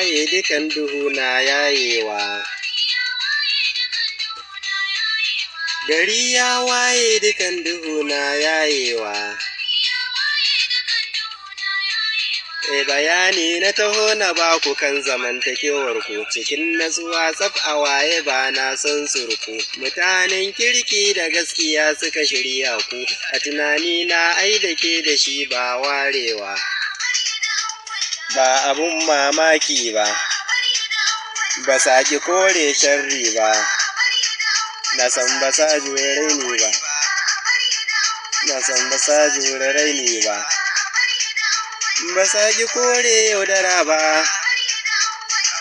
waye dukan duhu na yayewa. Gari ya waye dukan duhu na yayewa. Bayani na taho na baku kan zamantakewar ku cikin natsuwa tsaf a waye ba na son surku. Mutanen kirki da gaskiya suka shirya ku, a tunani na ai da ke da shi ba warewa. Ba abun mamaki ba, ba sa ki kore sharri ba, na san ba sa jure raini ba, na san ba sa jure raini ba. Ba sa ki kore yaudara ba,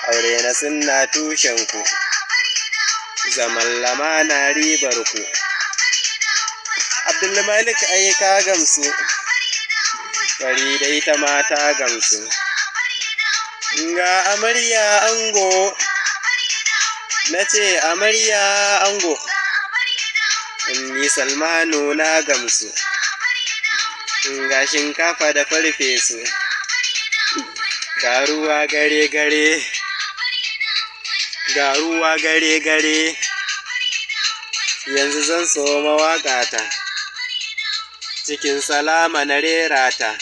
aure na sunna tushenku, zaman lamana ribarku. Abdulmalik ai ka gamsu, Farida ita ma ta gamsu. Ga amarya ango, na ce amarya ango, ni Salmanu na gamsu. Ga shinkafa da farfesu, ga ruwa gare gare, ga ruwa gare gare. Yanzu zan so mawaƙata, cikin salama na rera ta.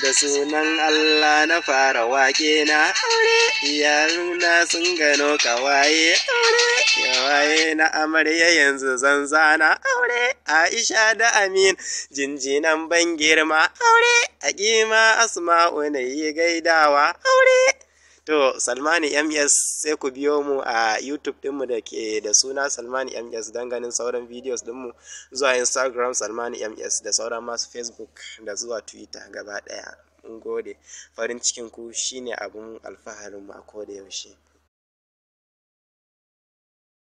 Da sunan Allah na fara waƙe na aure, iyaluna sun gano ƙawaye aure. Ƙawaye na amarya yanzu zan zana aure. Aisha da Amin jinjinan ban girma aure. Hakima Asma'u na yi gaidawa aure. To Salmani MS, sai ku biyo mu a YouTube ɗinmu da ke da suna Salmani MS don ganin sauran videos ɗinmu, zuwa Instagram Salmani MS da sauran masu Facebook da zuwa Twitter gaba ɗaya. Mun gode, farin cikin ku shine abun alfaharin mu a koda yaushe.